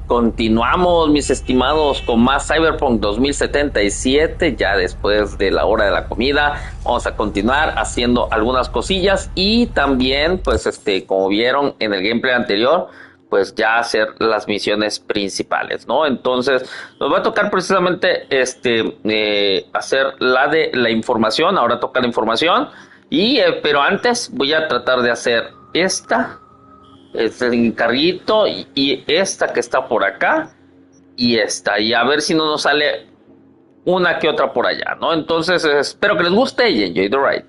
Continuamos, mis estimados, con más Cyberpunk 2077. Ya después de la hora de la comida, vamos a continuar haciendo algunas cosillas y también, pues, como vieron en el gameplay anterior, pues ya hacer las misiones principales, ¿no? Entonces, nos va a tocar precisamente, hacer la de la información. Ahora toca la información pero antes voy a tratar de hacer este encarguito y esta que está por acá y esta, y a ver si no nos sale una que otra por allá, ¿no? Entonces espero que les guste y enjoy the ride.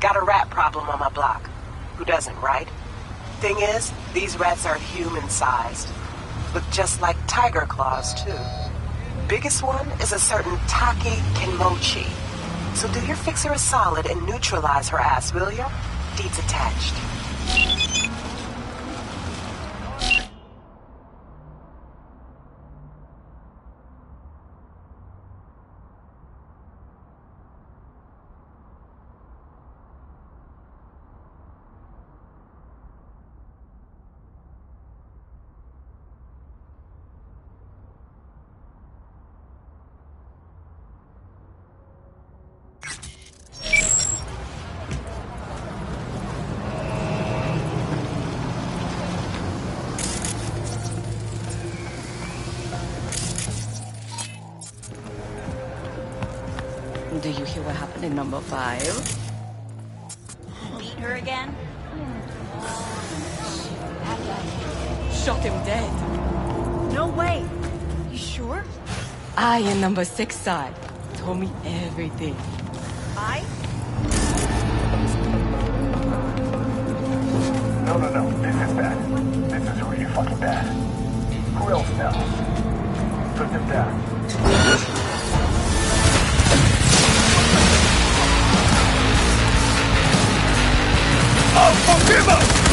Got a rat problem on my block. Who doesn't, right? Thing is, these rats are human-sized. Look just like tiger claws, too. Biggest one is a certain Taki Kenmochi. So do your fixer a solid and neutralize her ass, will ya? Deeds attached. in number 5. Beat her again? Shot him dead. No way. You sure? I in number 6 side. Told me everything. I? No, this is bad. This is really fucking bad. Who else now? Put them down. Oh, forgive us!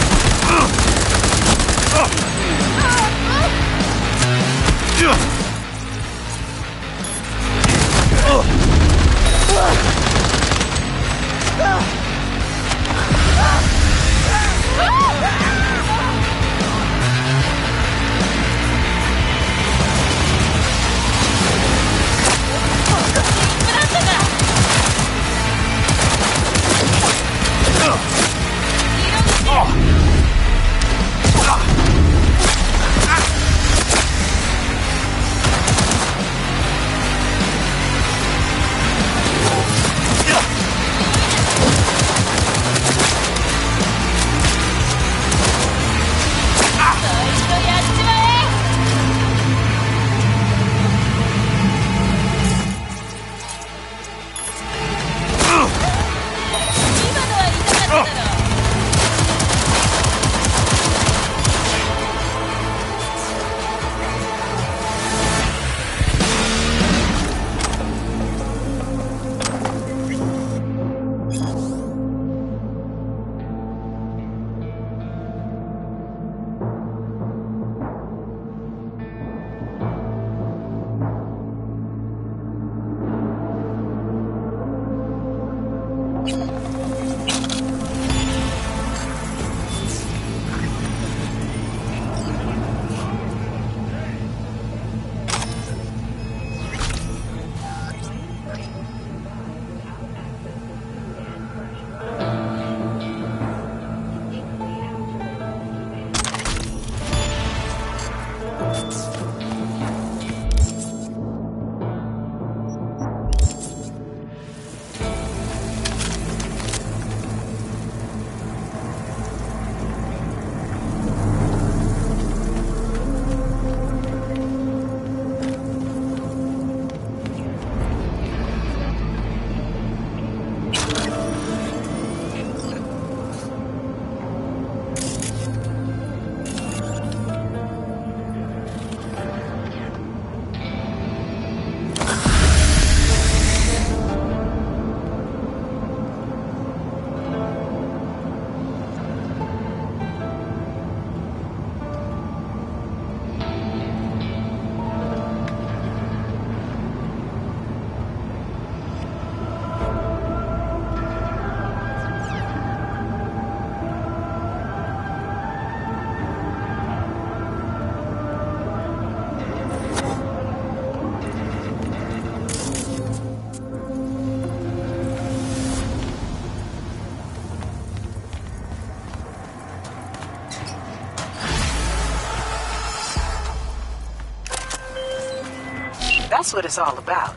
That's what it's all about.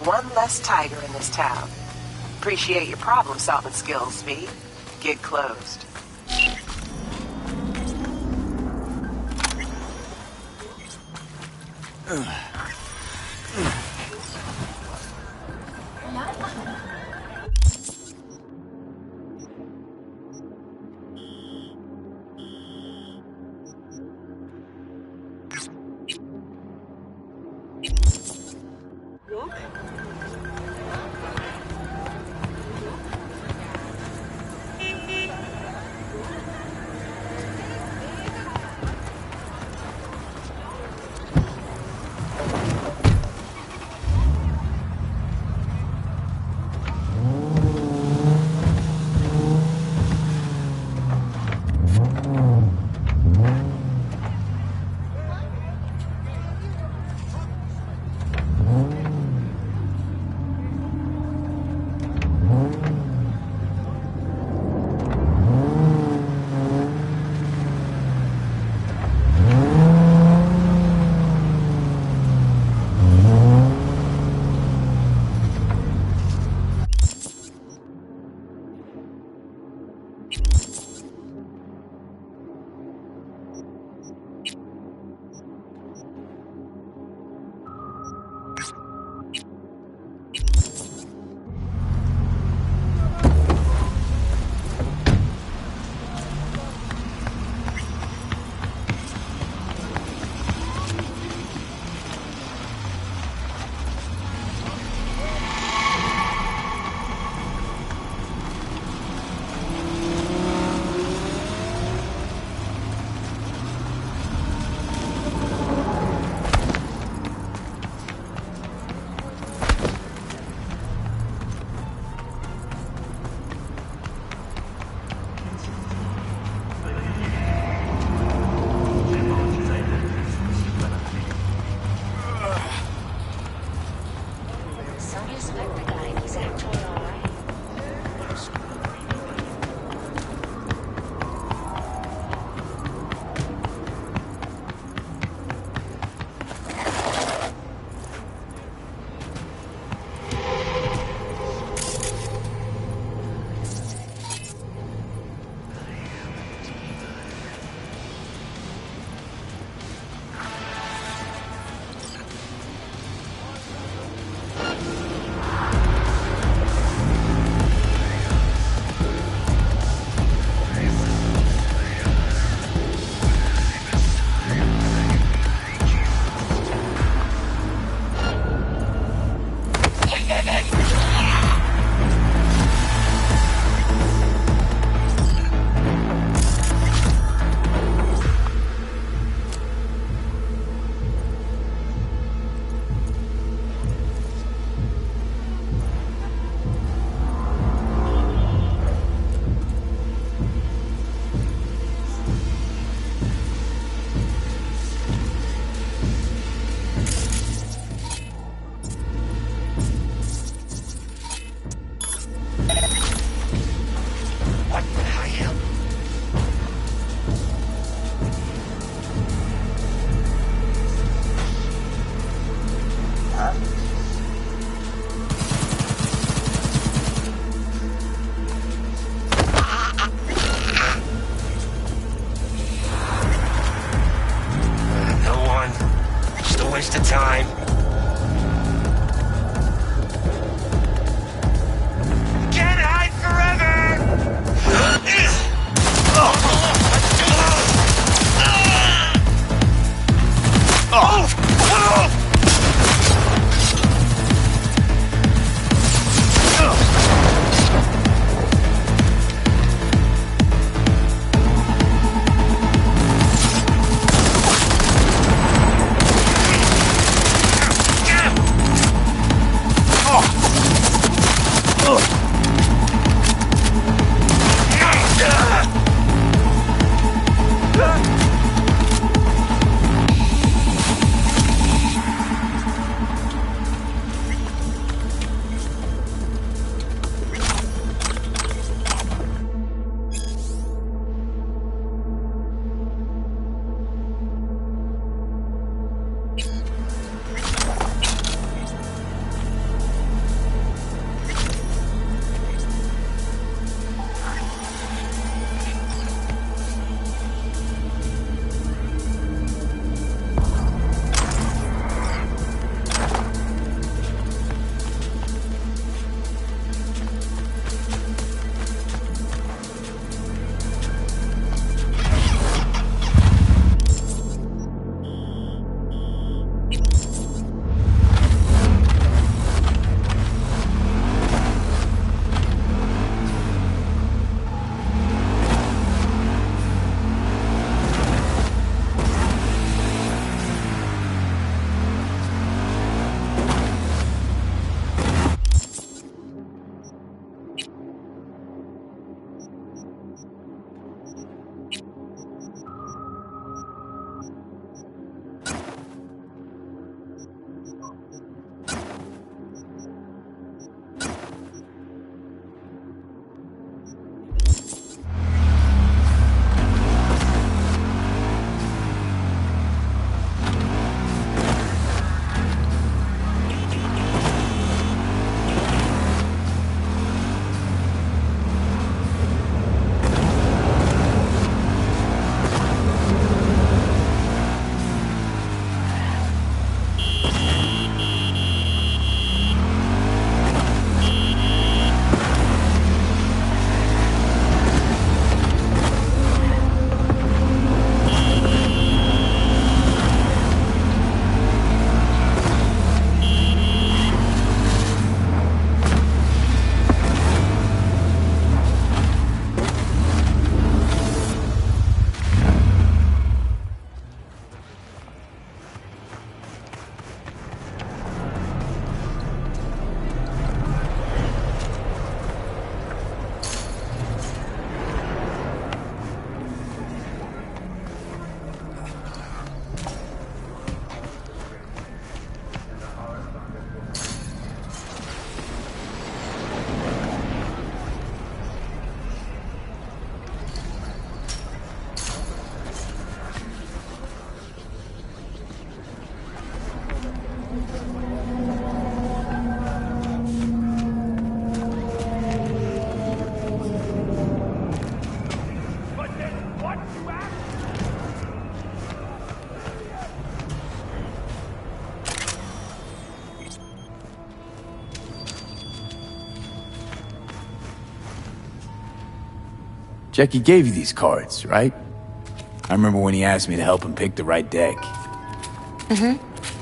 One less tiger in this town. Appreciate your problem-solving skills, V. Get closed. Jackie gave you these cards, right? I remember when he asked me to help him pick the right deck.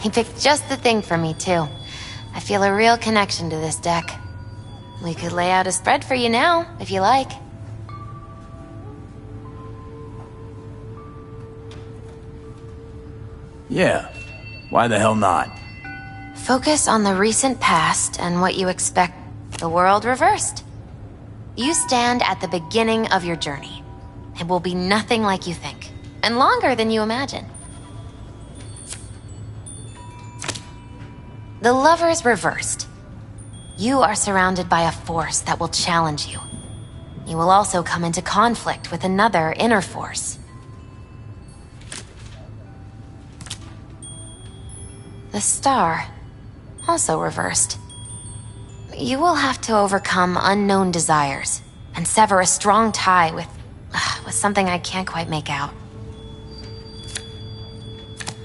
He picked just the thing for me, too. I feel a real connection to this deck. We could lay out a spread for you now, if you like. Yeah, why the hell not? Focus on the recent past and what you expect the world reversed. You stand at the beginning of your journey. It will be nothing like you think, and longer than you imagine. The Lovers reversed. You are surrounded by a force that will challenge you. You will also come into conflict with another inner force. The Star, also reversed. You will have to overcome unknown desires and sever a strong tie with something I can't quite make out.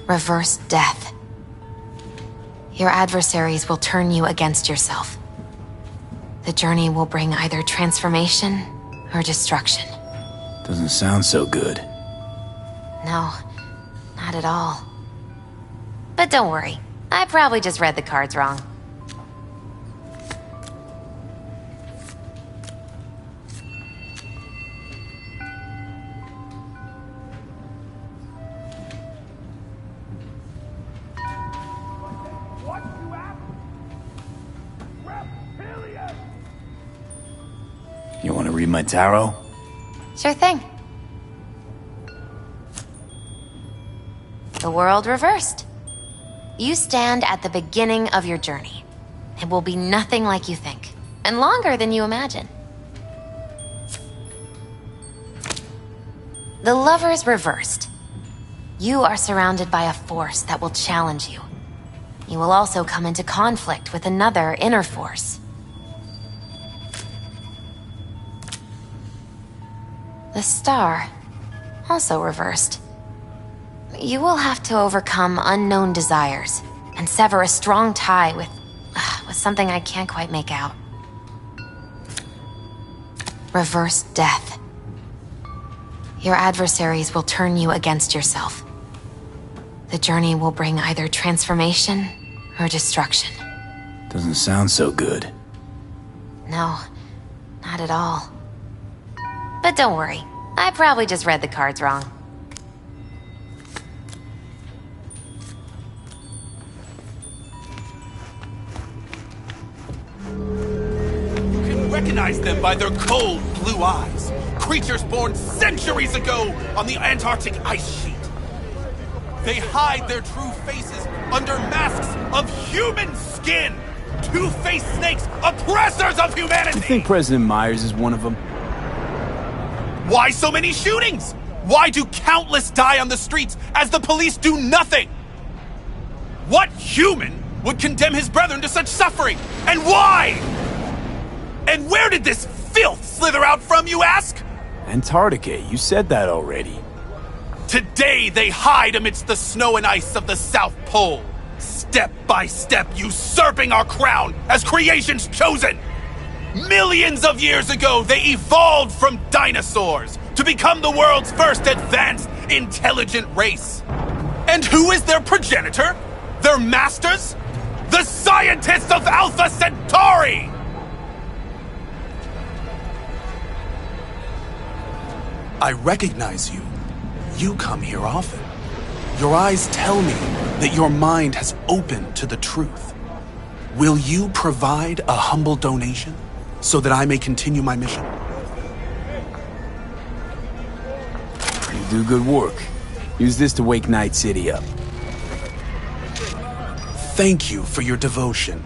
Reversed death. Your adversaries will turn you against yourself. The journey will bring either transformation or destruction. Doesn't sound so good. No, not at all. But don't worry, I probably just read the cards wrong. You want to read my tarot? Sure thing. The world reversed. You stand at the beginning of your journey. It will be nothing like you think, and longer than you imagine. The Lovers reversed. You are surrounded by a force that will challenge you. You will also come into conflict with another inner force. The Star, also reversed. You will have to overcome unknown desires and sever a strong tie with something I can't quite make out. Reversed death. Your adversaries will turn you against yourself. The journey will bring either transformation or destruction. Doesn't sound so good. No, not at all. But don't worry, I probably just read the cards wrong. You can recognize them by their cold blue eyes. Creatures born centuries ago on the Antarctic ice sheet. They hide their true faces under masks of human skin. Two-faced snakes, oppressors of humanity! You think President Myers is one of them? Why so many shootings? Why do countless die on the streets as the police do nothing? What human would condemn his brethren to such suffering? And why? And where did this filth slither out from, you ask? Antarctica, you said that already. Today they hide amidst the snow and ice of the South Pole, step by step usurping our crown as creation's chosen. Millions of years ago, they evolved from dinosaurs to become the world's first advanced, intelligent race. And who is their progenitor? Their masters? The scientists of Alpha Centauri! I recognize you. You come here often. Your eyes tell me that your mind has opened to the truth. Will you provide a humble donation so that I may continue my mission? You do good work. Use this to wake Night City up. Thank you for your devotion.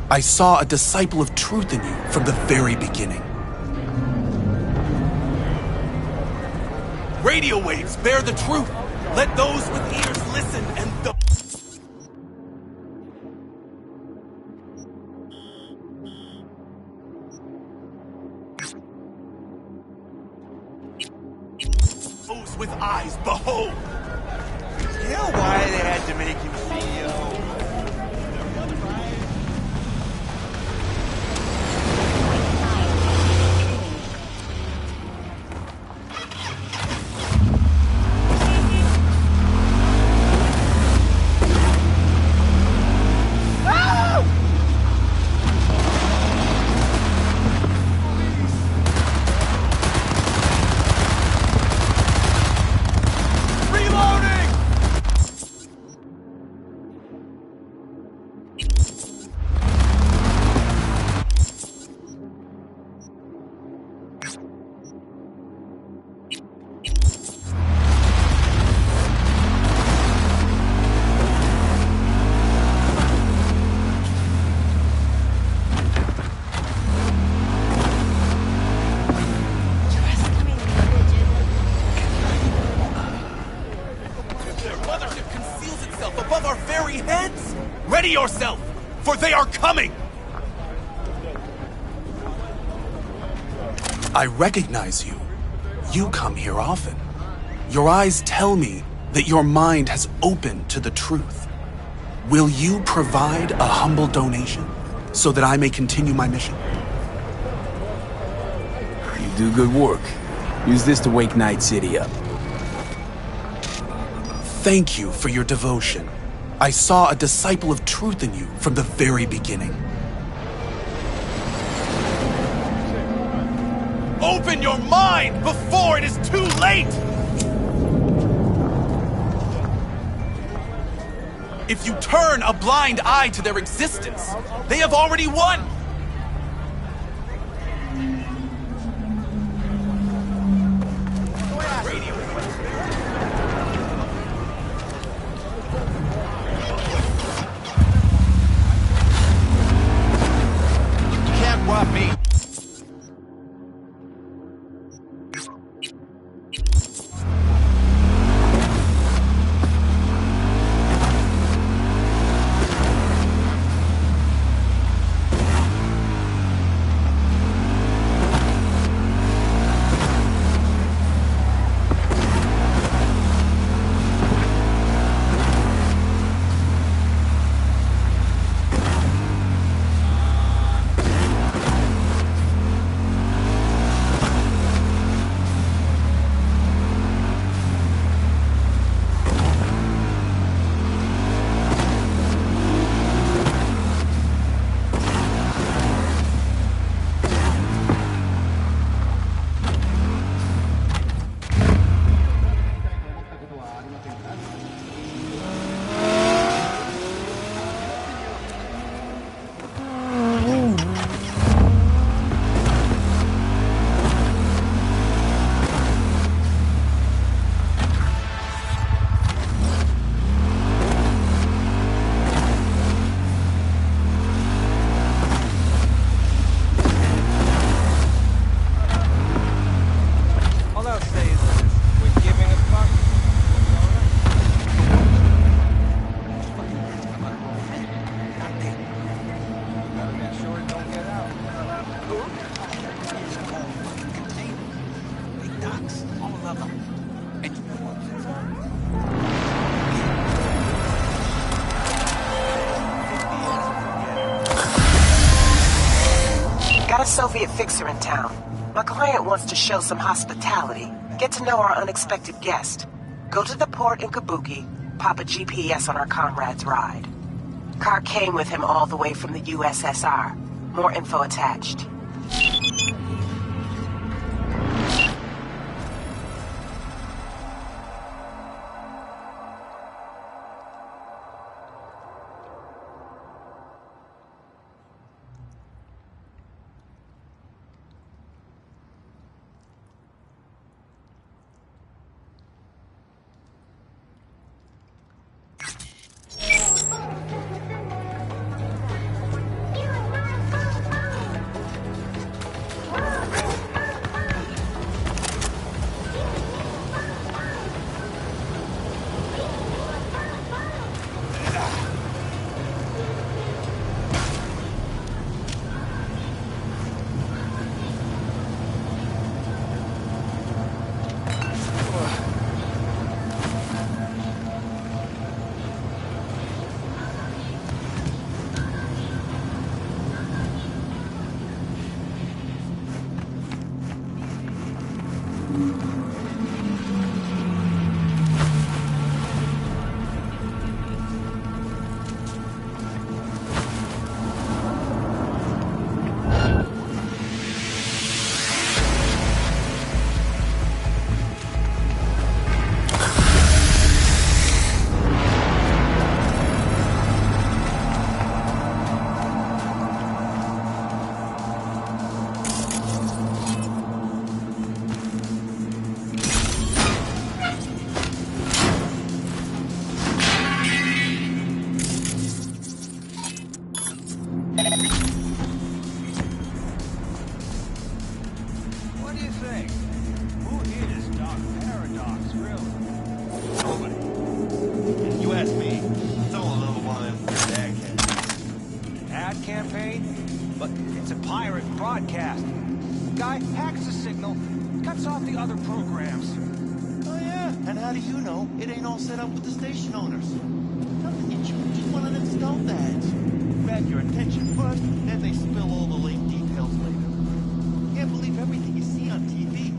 I saw a disciple of truth in you from the very beginning. Radio waves bear the truth. Let those with ears listen and those with eyes behold. You know why they had to make him CEO? Ready yourself, for they are coming! I recognize you. You come here often. Your eyes tell me that your mind has opened to the truth. Will you provide a humble donation so that I may continue my mission? You do good work. Use this to wake Night City up. Thank you for your devotion. I saw a disciple of truth in you from the very beginning. Open your mind before it is too late! If you turn a blind eye to their existence, they have already won! Can't rob me. Got a Soviet fixer in town. My client wants to show some hospitality, get to know our unexpected guest. Go to the port in Kabuki, pop a GPS on our comrade's ride. Car came with him all the way from the USSR. More info attached. You ask me, it's all a little while. Dad can. ad campaign, but it's a pirate broadcast. Guy hacks the signal, cuts off the other programs. Oh yeah, and how do you know it ain't all set up with the station owners? Nothing you choose, just one of them stealth ads. Grab your attention first, then they spill all the late details later. Can't believe everything you see on TV.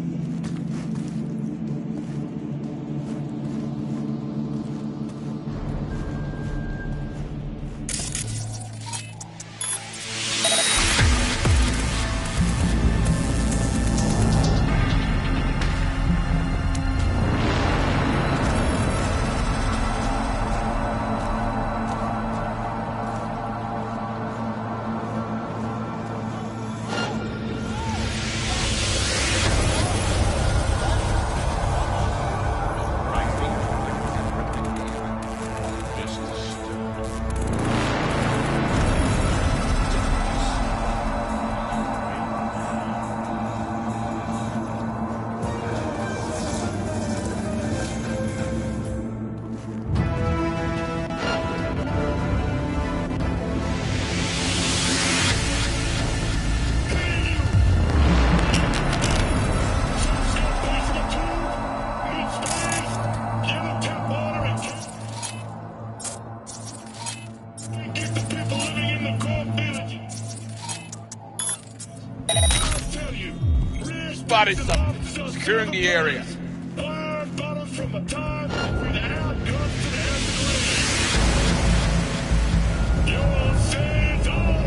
Spotted something. Securing the area.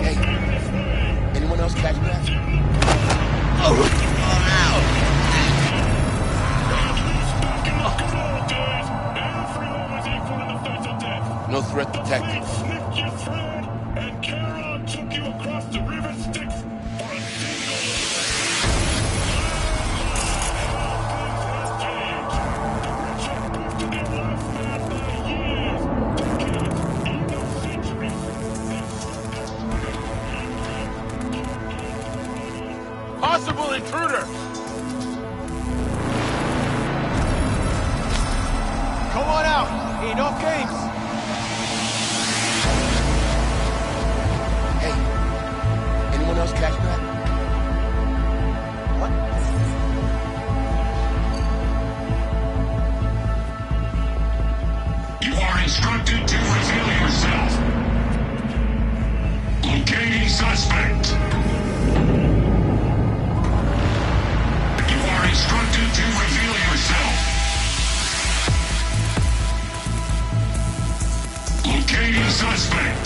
Hey, anyone else catch that? No threat detected. Possible intruder! Come on out, ain't no games. Hey, anyone else catch that? What? You are instructed to reveal yourself. Locating suspect. Instructed to reveal yourself. Locating suspect.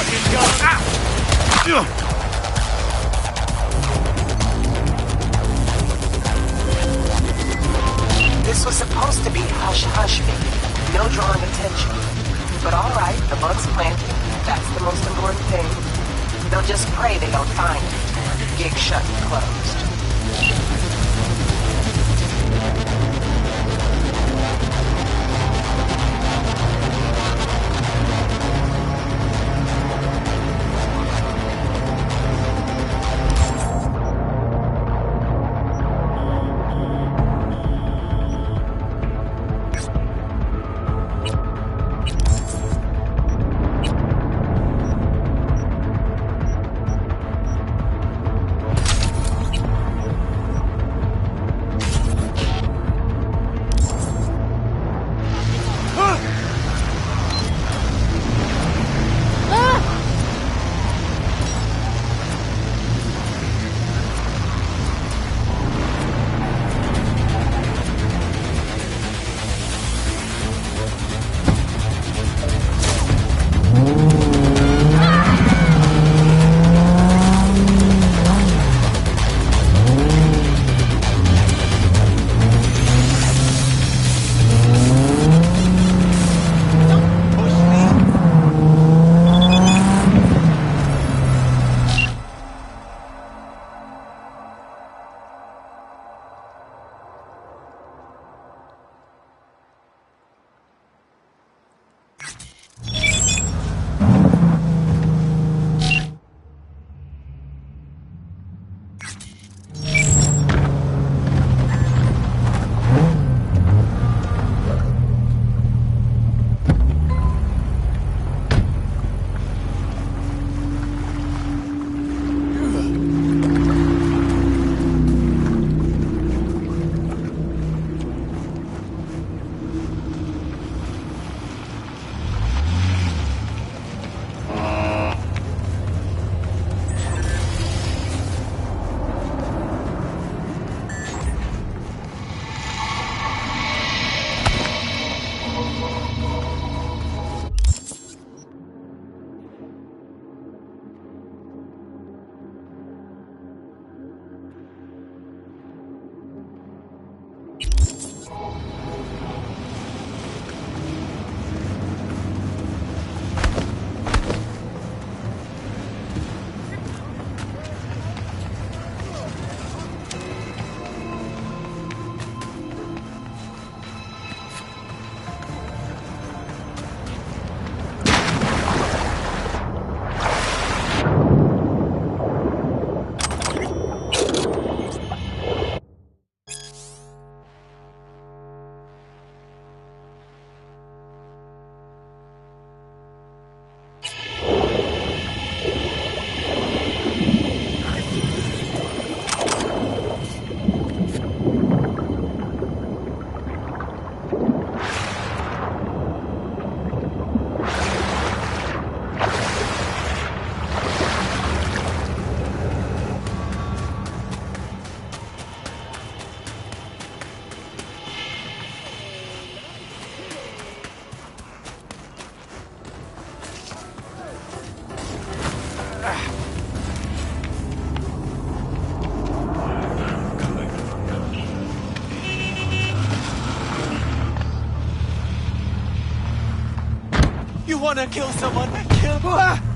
fucking gun! This was supposed to be hush-hush, baby. No drawing attention. But all right, the bug's planted. That's the most important thing. They'll just pray they don't find it. Gig shut and closed. You wanna kill someone? Kill... Ah!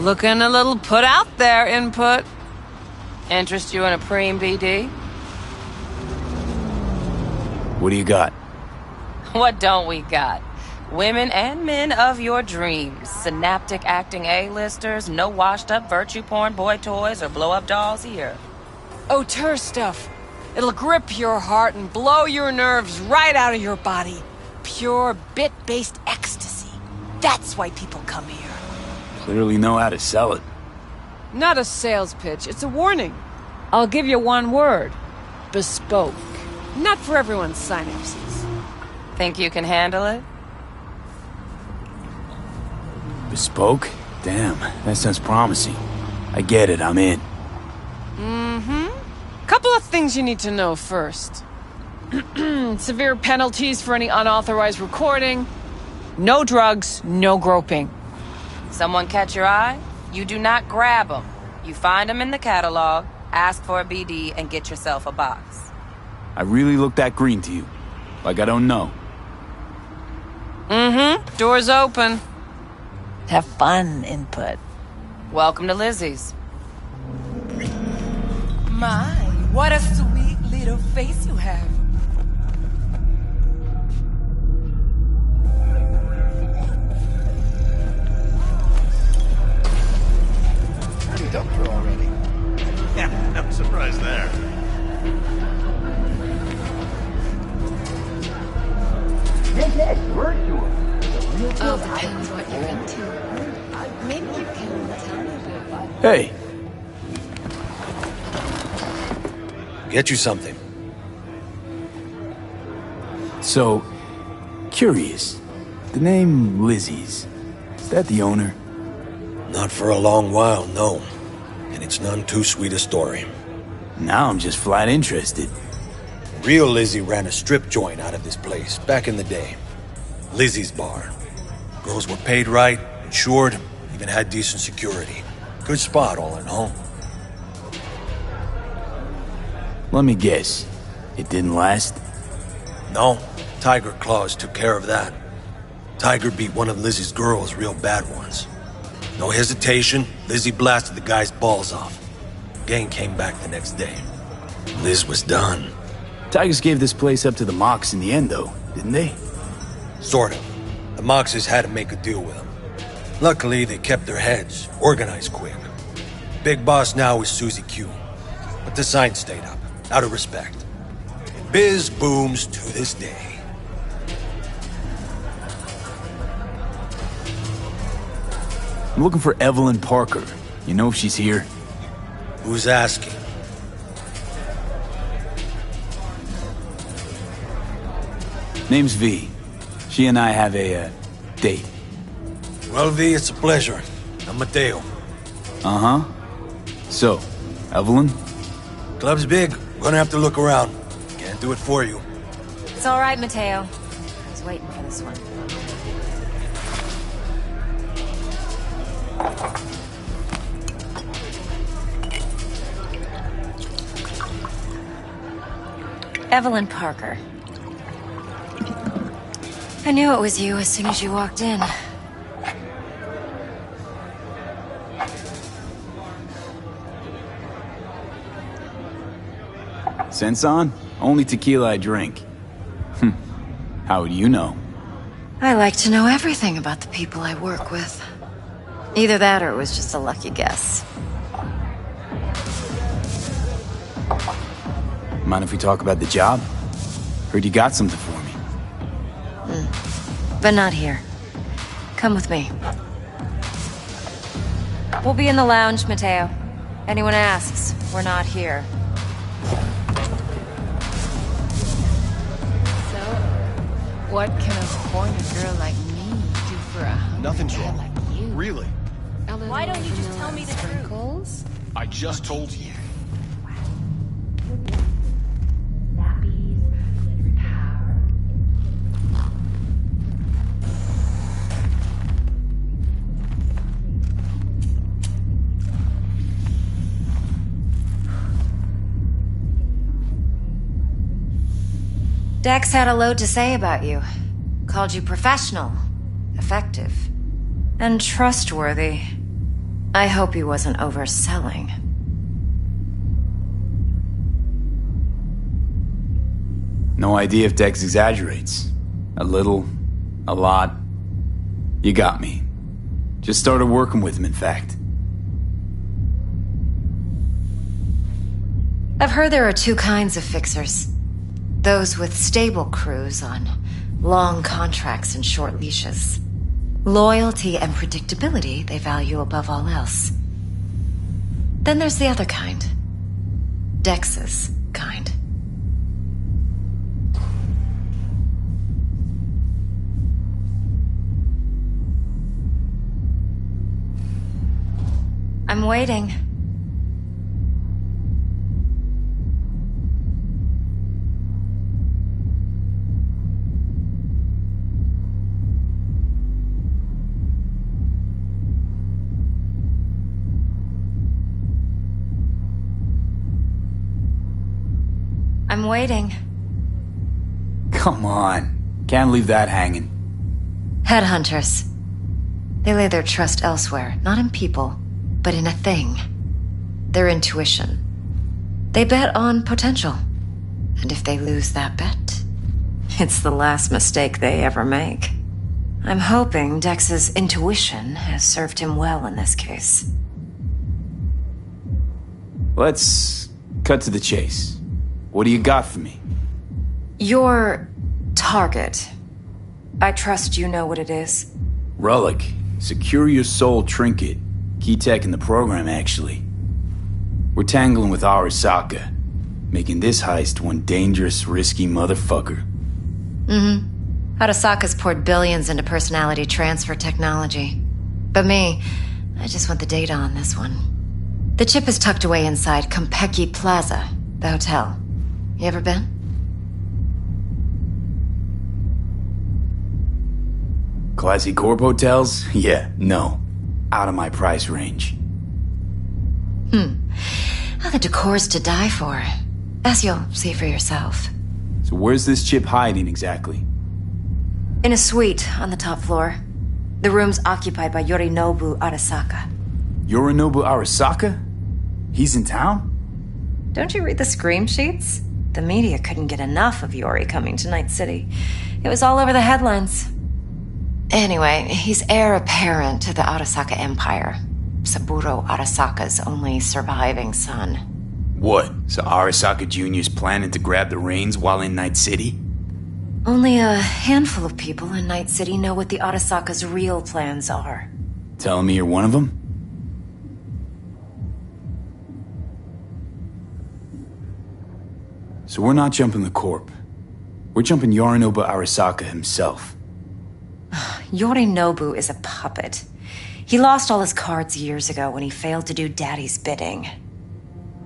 Looking a little put out there, Input. Interest you in a preem, BD? What do you got? What don't we got? Women and men of your dreams. Synaptic acting A-listers, no washed-up virtue porn boy toys or blow-up dolls here. Otra stuff. It'll grip your heart and blow your nerves right out of your body. Pure bit-based ecstasy. That's why people come here. Clearly know how to sell it. Not a sales pitch, it's a warning. I'll give you one word. Bespoke. Not for everyone's synapses. Think you can handle it? Bespoke? Damn, that sounds promising. I get it, I'm in. Couple of things you need to know first. Severe penalties for any unauthorized recording. No drugs, no groping. Someone catch your eye? You do not grab them. You find them in the catalog, ask for a BD, and get yourself a box. I really look that green to you. Like I don't know. Doors open. Have fun, input. Welcome to Lizzie's. My, what a sweet little face you have. Pretty dumped her already. Yeah, I'm surprised there. Oh, depends what you're into. Maybe you can tell me about it. Hey, Get you something. so, curious. The name Lizzie's, is that the owner? Not for a long while, no. And it's none too sweet a story. Now I'm just flat interested. Real Lizzie ran a strip joint out of this place back in the day. Lizzie's Bar. Girls were paid right, insured, even had decent security. Good spot all in all. Let me guess. It didn't last? No, Tiger Claws took care of that. Tiger beat one of Lizzie's girls real bad once. No hesitation, Lizzie blasted the guy's balls off. Gang came back the next day. Liz was done. Tigers gave this place up to the Mox in the end, though, didn't they? Sort of. The Moxes had to make a deal with them. Luckily, they kept their heads, organized quick. Big boss now is Susie Q. But the sign stayed up, out of respect. And biz booms to this day. I'm looking for Evelyn Parker. You know if she's here? Who's asking? Name's V. She and I have a, date. Well, V, it's a pleasure. I'm Mateo. Uh-huh. So, Evelyn? Club's big. Gonna have to look around. Can't do it for you. It's all right, Mateo. I was waiting for this one. Evelyn Parker. I knew it was you as soon as you walked in. Sense on? Only tequila I drink. How would you know? I like to know everything about the people I work with. Either that or it was just a lucky guess. Mind if we talk about the job? Heard you got something for me. But not here. Come with me. We'll be in the lounge, Mateo. Anyone asks, we're not here. So, what can a horny girl like me do for a hungry Nothing's guy wrong. like you? Really? Why don't you just tell me the truth? I just told you. Dex had a load to say about you. Called you professional, effective, and trustworthy. I hope he wasn't overselling. No idea if Dex exaggerates. A little, a lot. You got me. Just started working with him, in fact. I've heard there are two kinds of fixers. Those with stable crews on long contracts and short leashes. Loyalty and predictability they value above all else. Then there's the other kind. Dex's kind. I'm waiting. I'm waiting. Come on. Can't leave that hanging. Headhunters. They lay their trust elsewhere, not in people, but in a thing. Their intuition. They bet on potential. And if they lose that bet, it's the last mistake they ever make. I'm hoping Dex's intuition has served him well in this case. Let's cut to the chase. What do you got for me? Your target. I trust you know what it is. Relic. Secure your soul trinket. Key tech in the program, actually. We're tangling with Arasaka, making this heist one dangerous, risky motherfucker. Mm-hmm. Arasaka's poured billions into personality transfer technology. But me, I just want the data on this one. The chip is tucked away inside Kompeki Plaza, the hotel. You ever been? Classy corp hotels? Yeah, no. Out of my price range. Oh, the decor's to die for. As you'll see for yourself. So where's this chip hiding exactly? In a suite on the top floor. The room's occupied by Yorinobu Arasaka. Yorinobu Arasaka? He's in town? Don't you read the scream sheets? The media couldn't get enough of Yori coming to Night City. It was all over the headlines. Anyway, he's heir apparent to the Arasaka Empire. Saburo Arasaka's only surviving son. What? So Arasaka Jr.'s planning to grab the reins while in Night City? Only a handful of people in Night City know what the Arasaka's real plans are. Telling me you're one of them? So we're not jumping the Corp. We're jumping Yorinobu Arasaka himself. Yorinobu is a puppet. He lost all his cards years ago when he failed to do Daddy's bidding.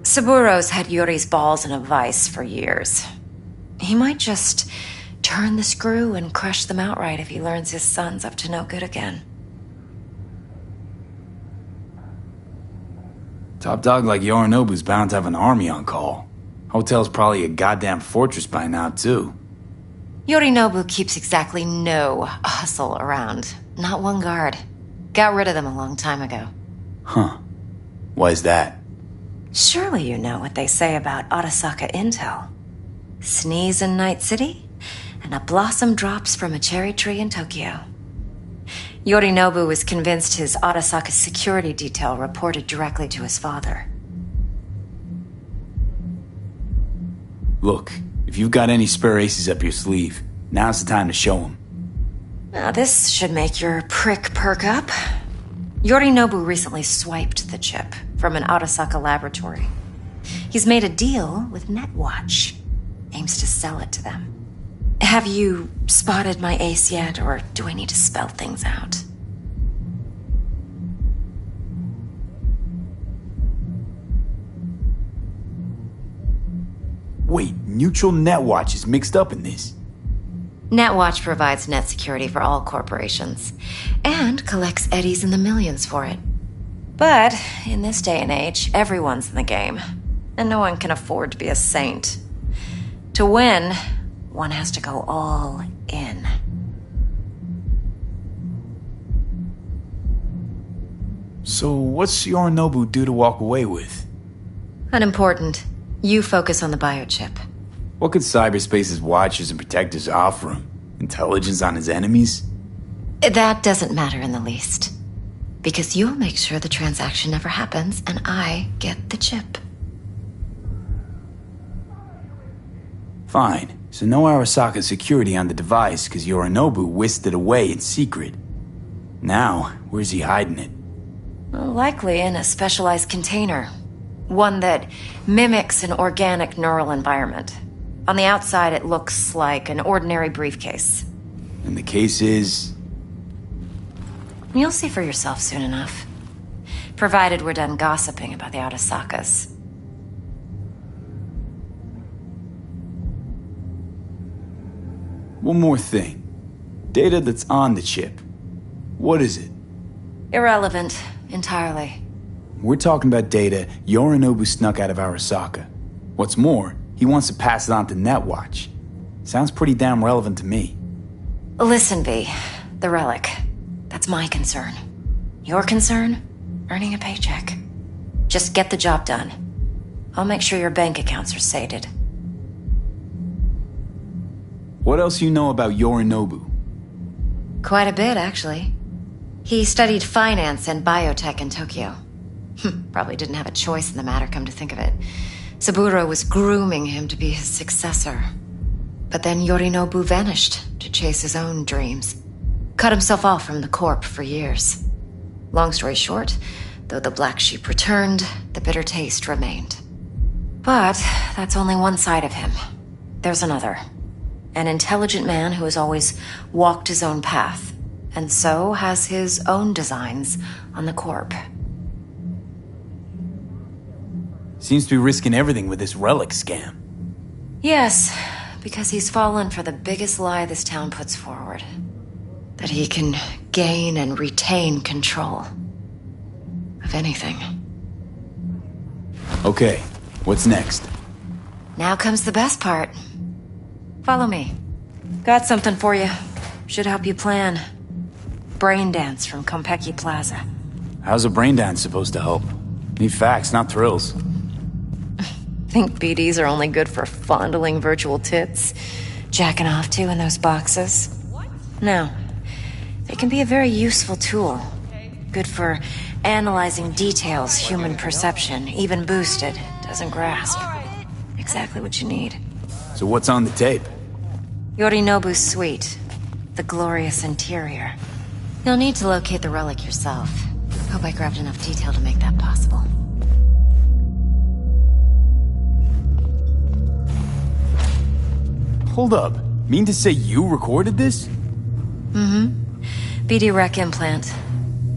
Saburo's had Yori's balls in a vice for years. He might just turn the screw and crush them outright if he learns his son's up to no good again. Top dog like Yorinobu's bound to have an army on call. Hotel's probably a goddamn fortress by now, too. Yorinobu keeps exactly no hustle around. Not one guard. Got rid of them a long time ago. Huh. Why's that? Surely you know what they say about Arasaka intel. Sneeze in Night City, and a blossom drops from a cherry tree in Tokyo. Yorinobu was convinced his Arasaka security detail reported directly to his father. Look, if you've got any spare aces up your sleeve, now's the time to show them. Now this should make your prick perk up. Yorinobu recently swiped the chip from an Arasaka laboratory. He's made a deal with Netwatch. Aims to sell it to them. Have you spotted my ace yet, or do I need to spell things out? Wait, Neutral Netwatch is mixed up in this. Netwatch provides net security for all corporations, and collects eddies in the millions for it. But in this day and age, everyone's in the game, and no one can afford to be a saint. To win, one has to go all in. So what's Yorinobu due to walk away with? Unimportant. You focus on the biochip. What could cyberspace's watchers and protectors offer him? Intelligence on his enemies? That doesn't matter in the least. Because you'll make sure the transaction never happens, and I get the chip. Fine. So no Arasaka security on the device, because Yorinobu whisked it away in secret. Now, where's he hiding it? Likely in a specialized container. One that mimics an organic neural environment. On the outside, it looks like an ordinary briefcase. And the case is... You'll see for yourself soon enough. Provided we're done gossiping about the Arasakas. One more thing. Data that's on the chip. What is it? Irrelevant, entirely. We're talking about data Yorinobu snuck out of Arasaka. What's more, he wants to pass it on to Netwatch. Sounds pretty damn relevant to me. Listen, V. The relic. That's my concern. Your concern? Earning a paycheck. Just get the job done. I'll make sure your bank accounts are sated. What else you know about Yorinobu? Quite a bit, actually. He studied finance and biotech in Tokyo. Probably didn't have a choice in the matter, come to think of it. Saburo was grooming him to be his successor. But then Yorinobu vanished to chase his own dreams. Cut himself off from the Corp for years. Long story short, though the black sheep returned, the bitter taste remained. But that's only one side of him. There's another. An intelligent man who has always walked his own path, and so has his own designs on the Corp. Seems to be risking everything with this relic scam. Yes, because he's fallen for the biggest lie this town puts forward. That he can gain and retain control of anything. Okay, what's next? Now comes the best part. Follow me. Got something for you. Should help you plan. Brain dance from Konpeki Plaza. How's a brain dance supposed to help? Need facts, not thrills. Think BDs are only good for fondling virtual tits? Jacking off to in those boxes? No. They can be a very useful tool. Good for analyzing details human perception, even boosted, doesn't grasp. Exactly what you need. So what's on the tape? Yorinobu's suite. The glorious interior. You'll need to locate the relic yourself. Hope I grabbed enough detail to make that possible. Hold up. Mean to say you recorded this? Mm-hmm. BD rec implant.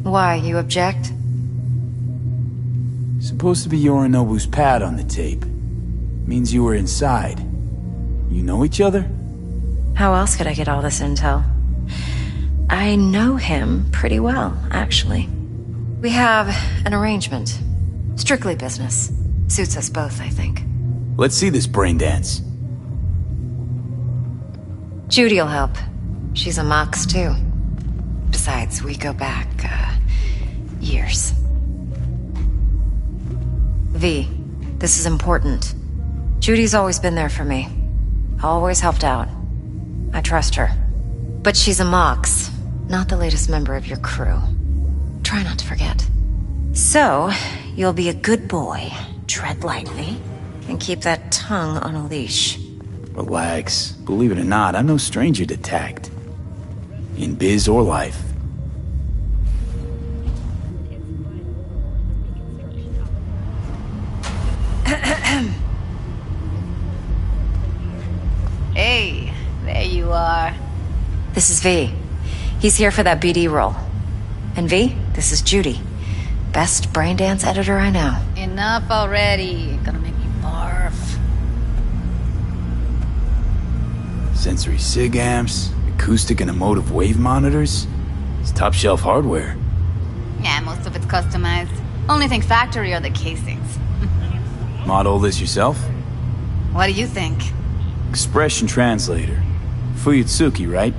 Why, you object? Supposed to be Yorinobu's pad on the tape. Means you were inside. You know each other? How else could I get all this intel? I know him pretty well, actually. We have an arrangement. Strictly business. Suits us both, I think. Let's see this brain dance. Judy'll help. She's a Mox, too. Besides, we go back, years. V, this is important. Judy's always been there for me. Always helped out. I trust her. But she's a Mox, not the latest member of your crew. Try not to forget. So, you'll be a good boy, tread lightly, and keep that tongue on a leash. Relax. Believe it or not, I'm no stranger to tact. In biz or life. Hey, there you are. This is V. He's here for that BD role. And V, this is Judy. Best brain dance editor I know. Enough already. Gonna make me barf. Sensory SIG amps, acoustic and emotive wave monitors. It's top shelf hardware. Yeah, most of it's customized. Only thing factory are the casings. Model this yourself? What do you think? Expression translator. Fuyutsuki, right?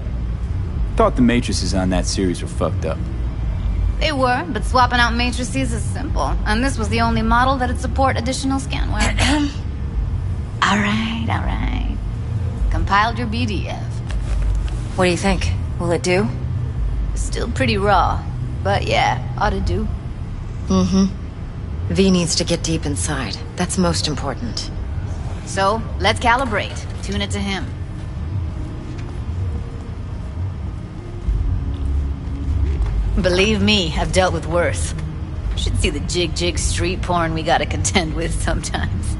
Thought the matrices on that series were fucked up. They were, but swapping out matrices is simple. And this was the only model that'd support additional scanware. Alright. Compiled your BDF. What do you think? Will it do? Still pretty raw, but yeah, ought to do. Mm-hmm. V needs to get deep inside. That's most important. So, let's calibrate. Tune it to him. Believe me, I've dealt with worse. Should see the jig street porn we gotta contend with sometimes.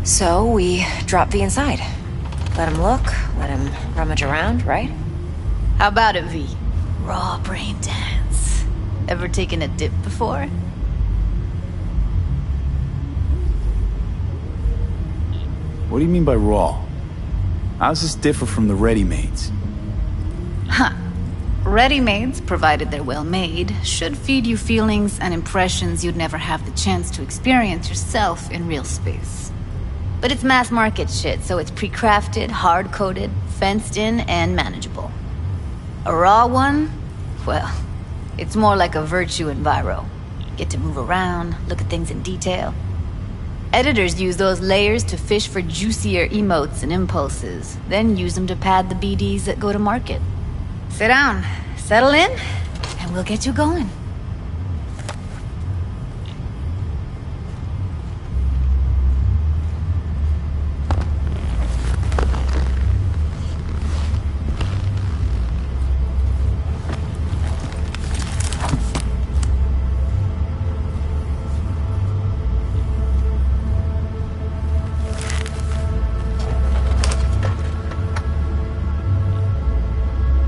So, we drop V inside. Let him look, let him rummage around, right? How about it, V? Raw brain dance. Ever taken a dip before? What do you mean by raw? How's this differ from the ready-mades? Huh. Ready-mades, provided they're well made, should feed you feelings and impressions you'd never have the chance to experience yourself in real space. But it's mass market shit, so it's pre-crafted, hard-coded, fenced in, and manageable. A raw one? Well, it's more like a virtue enviro. Get to move around, look at things in detail. Editors use those layers to fish for juicier emotes and impulses, then use them to pad the BDs that go to market. Sit down, settle in, and we'll get you going.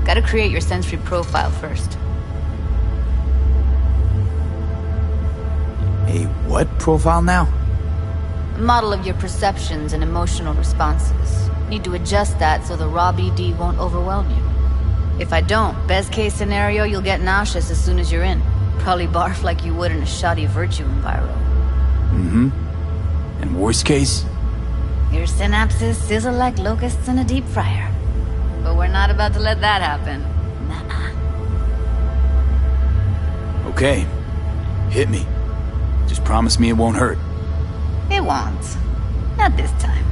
Gotta create your sensory profile first. A what profile now? A model of your perceptions and emotional responses. Need to adjust that so the raw BD won't overwhelm you. If I don't, best case scenario, you'll get nauseous as soon as you're in. Probably barf like you would in a shoddy virtue enviro. Mm-hmm. And worst case? Your synapses sizzle like locusts in a deep fryer. But we're not about to let that happen. Nuh-uh. Okay. Hit me. Just promise me it won't hurt. It won't. Not this time.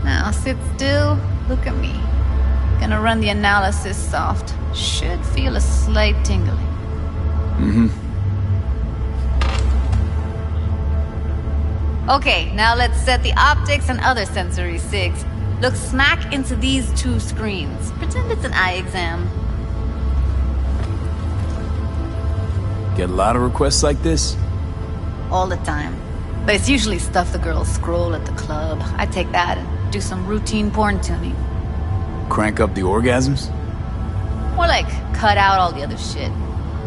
Now sit still, look at me. Gonna run the analysis soft. Should feel a slight tingling. Mm-hmm. Okay, now let's set the optics and other sensory sigs. Look smack into these two screens. Pretend it's an eye exam. Get a lot of requests like this? All the time. But it's usually stuff the girls scroll at the club. I take that and do some routine porn tuning. Crank up the orgasms? More like cut out all the other shit.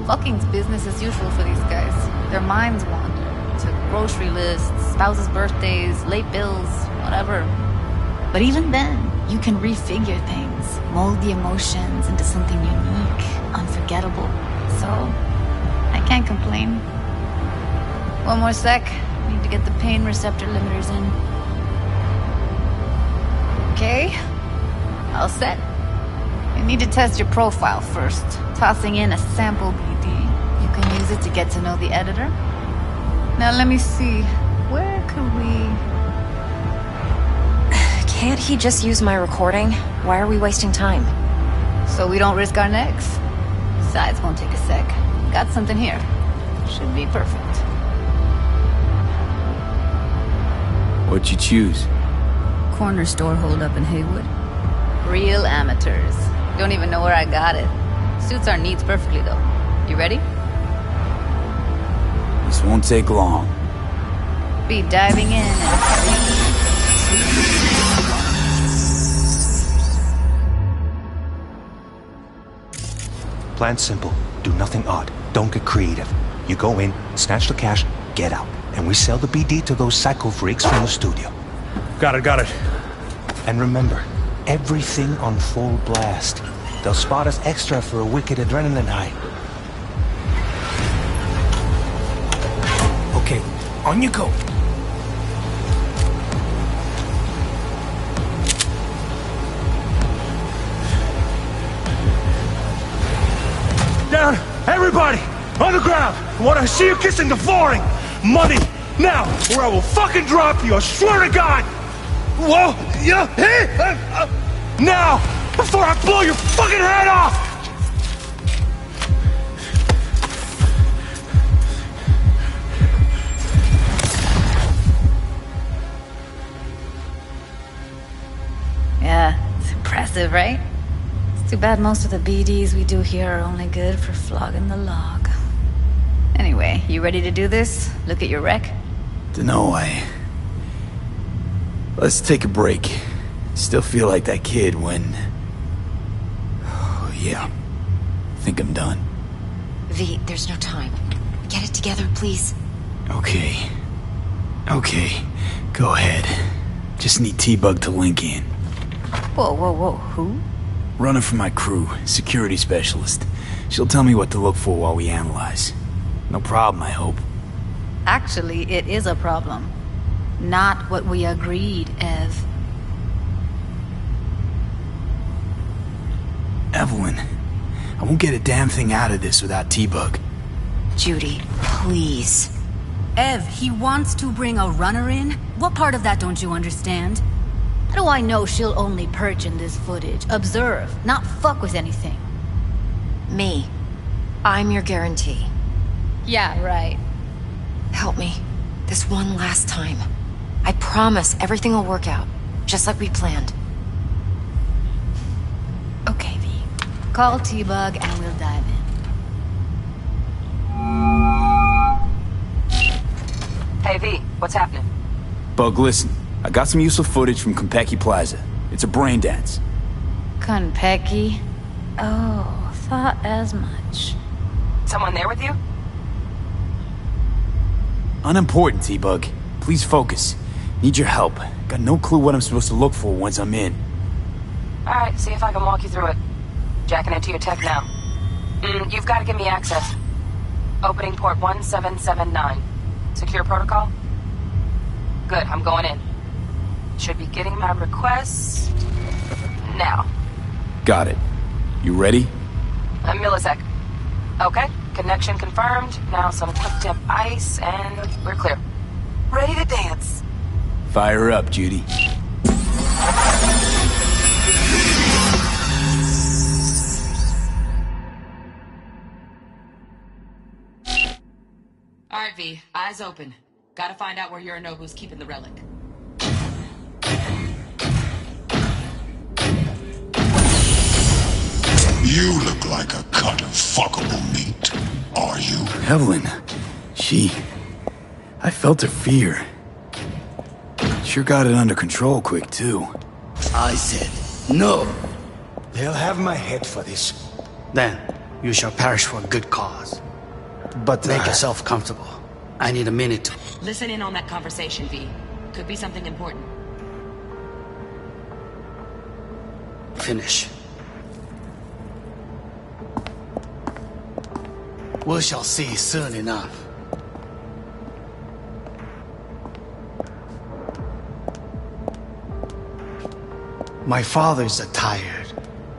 Fucking's business as usual for these guys. Their minds wander to grocery lists, spouses' birthdays, late bills, whatever. But even then, you can refigure things, mold the emotions into something unique, unforgettable. So, I can't complain. One more sec. Need to get the pain receptor limiters in. Okay. All set. You need to test your profile first. Tossing in a sample BD. You can use it to get to know the editor. Now let me see. Where could we... Can't he just use my recording? Why are we wasting time? So we don't risk our necks. Besides, won't take a sec. Got something here. Should be perfect. What'd you choose? Corner store holdup in Haywood. Real amateurs. Don't even know where I got it. Suits our needs perfectly, though. You ready? This won't take long. Be diving in and... Plan simple. Do nothing odd. Don't get creative. You go in, snatch the cash, get out. And we sell the BD to those psycho freaks from the studio. Got it. And remember, everything on full blast. They'll spot us extra for a wicked adrenaline high. Okay, on you go. Down! Everybody! On the ground! I want to see you kissing the flooring! Money! Now! Or I will fucking drop you! I swear to God! Whoa! Yeah! Hey! Now! Before I blow your fucking head off! Impressive, right? It's too bad most of the BDs we do here are only good for flogging the log. Anyway, you ready to do this? Look at your wreck? Dunno, Let's take a break. Still feel like that kid when... Oh, yeah. Think I'm done. V, there's no time. Get it together, please. Okay. Okay. Go ahead. Just need T-Bug to link in. Whoa, whoa, whoa. Who? Running for my crew. Security specialist. She'll tell me what to look for while we analyze. No problem, I hope. Actually, it is a problem. Not what we agreed, Ev. Evelyn, I won't get a damn thing out of this without T-Bug. Judy, please. Ev, he wants to bring a runner in? What part of that don't you understand? How do I know she'll only perch in this footage? Observe, not fuck with anything. Me. I'm your guarantee. Yeah, right. Help me. This one last time. I promise everything will work out, just like we planned. Okay, V. Call T-Bug and we'll dive in. Hey, V, what's happening? Bug, listen. I got some useful footage from Konpeki Plaza. It's a brain dance. Konpeki? Oh, thought as much. Someone there with you? Unimportant, T-Bug. Please focus. Need your help. Got no clue what I'm supposed to look for once I'm in. Alright, see if I can walk you through it. Jacking into your tech now. You've got to give me access. Opening port 1779. Secure protocol? Good, I'm going in. Should be getting my request... now. Got it. You ready? A millisec. Okay, connection confirmed. Now some quick temp ice, and we're clear. Ready to dance. Fire up, Judy. Alright, V, eyes open. Gotta find out where Yorinobu's keeping the relic. You look like a cut of fuckable meat. Are you? Evelyn. I felt her fear. Sure got it under control quick, too. I said, no. They'll have my head for this. Then, you shall perish for a good cause. But make yourself comfortable. I need a minute to... Listen in on that conversation, V. Could be something important. finish. We shall see soon enough. My father's a tired,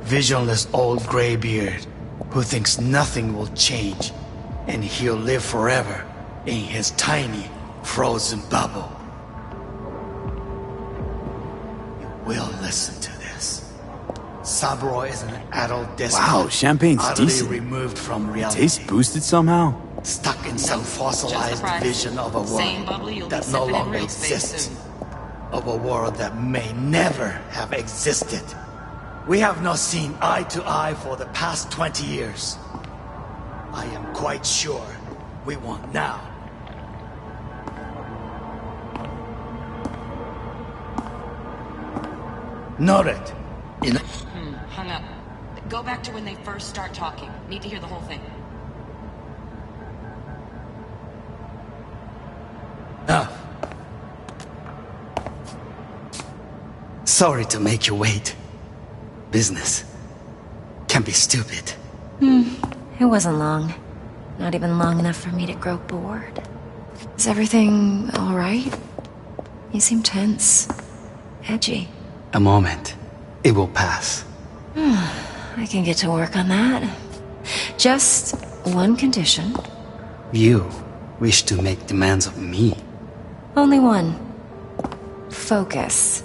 visionless old graybeard who thinks nothing will change and he'll live forever in his tiny, frozen bubble. You will listen to this. Saburo is an adult despot. Wow, champagne's utterly decent. removed from reality. Taste boosted somehow? Stuck in some fossilized vision of a world that no longer exists. Of a world that may never have existed. We have not seen eye to eye for the past 20 years. I am quite sure we won't now. Noted. Hung up. Go back to when they first start talking. Need to hear the whole thing. Enough. Sorry to make you wait. Business can be stupid. It wasn't long. Not even long enough for me to grow bored. Is everything all right? You seem tense. Edgy. A moment. It will pass. I can get to work on that. Just one condition. You wish to make demands of me. Only one. Focus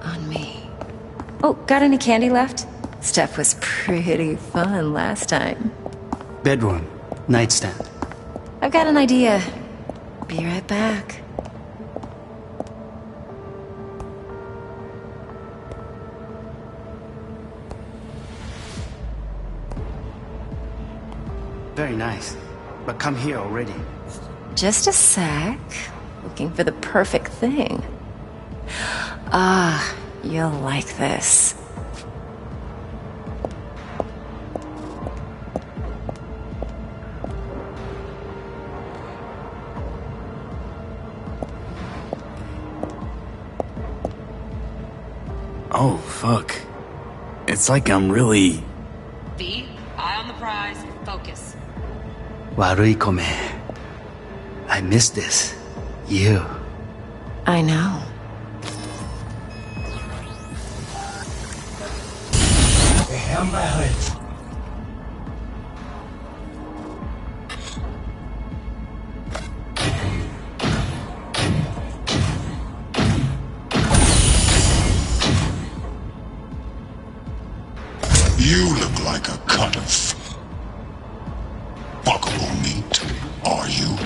on me. Oh, got any candy left? Stuff was pretty fun last time. Bedroom. Nightstand. I've got an idea. Be right back. Very nice. But come here already. Just a sec. Looking for the perfect thing. Ah, you'll like this. Oh, fuck. It's like I'm really... V, eye on the prize, focus. Warui-kome. I miss this. You. I know. You look like a cut of fuckable meat, are you?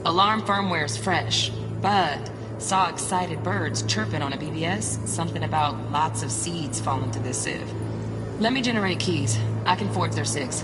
Alarm firmware's fresh, but saw excited birds chirping on a BBS. Something about lots of seeds falling to this sieve. Let me generate keys. I can forge their SIGs.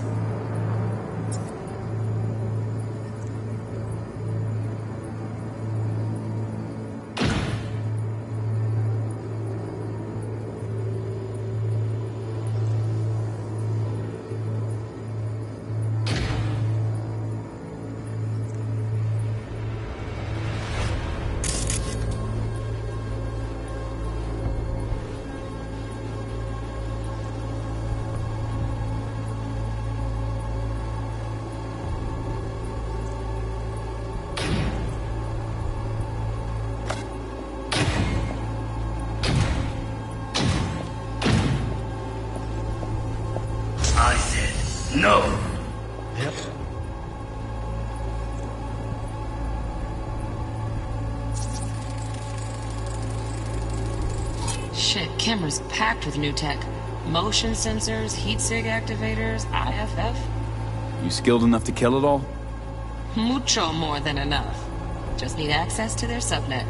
I said no. Yep. Shit, camera's packed with new tech. Motion sensors, heat sig activators, IFF. You skilled enough to kill it all? Mucho more than enough. Just need access to their subnet.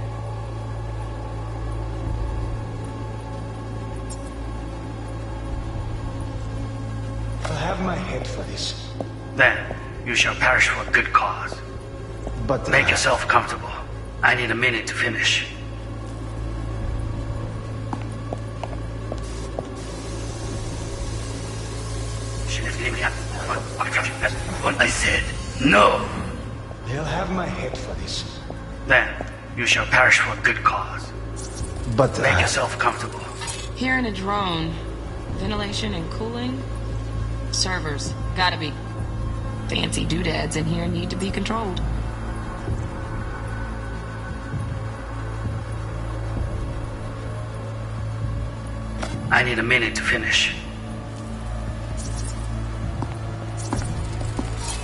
I'll have my head for this. Then you shall perish for a good cause. But make yourself comfortable. I need a minute to finish. I said no. They'll have my head for this. Then you shall perish for a good cause. But make yourself comfortable. Here in a drone, ventilation and cooling? Servers, gotta be. Fancy doodads in here need to be controlled. I need a minute to finish.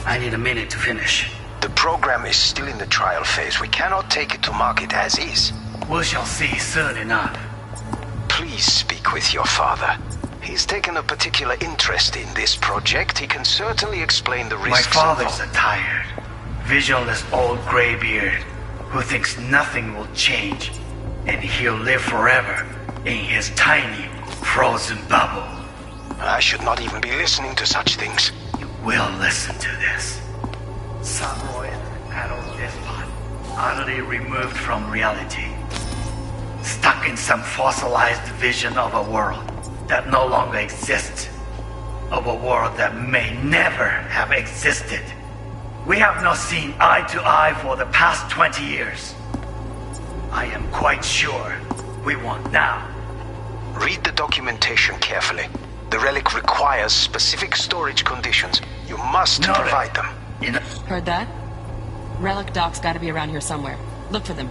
I need a minute to finish. The program is still in the trial phase. We cannot take it to market as is. We shall see soon enough. Please speak with your father. He's taken a particular interest in this project. He can certainly explain the risks. My father's a tired, visionless old graybeard who thinks nothing will change, and he'll live forever in his tiny, frozen bubble. I should not even be listening to such things. You will listen to this. Samoan adult despot, utterly removed from reality. Stuck in some fossilized vision of a world that no longer exists. Of a world that may never have existed. We have not seen eye to eye for the past 20 years. I am quite sure we won't now. Read the documentation carefully. The relic requires specific storage conditions. You must provide them. Heard that? Relic docs gotta be around here somewhere. Look for them.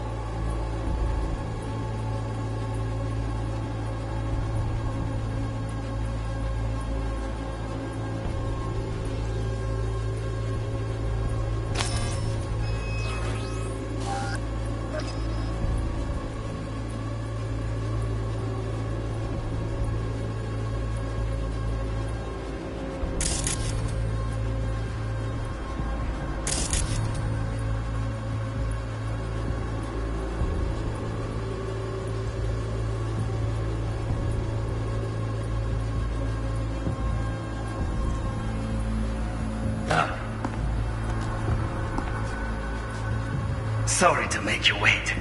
Sorry to make you wait.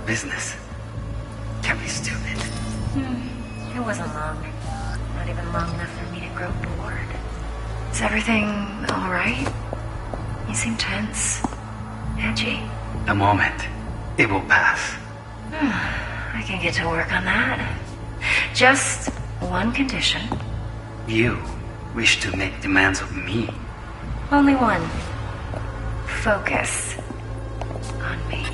Business can be stupid. It wasn't long. Not even long enough for me to grow bored. Is everything alright? You seem tense. Edgy. A moment. It will pass. I can get to work on that. Just one condition. You wish to make demands of me. Only one. Focus on me.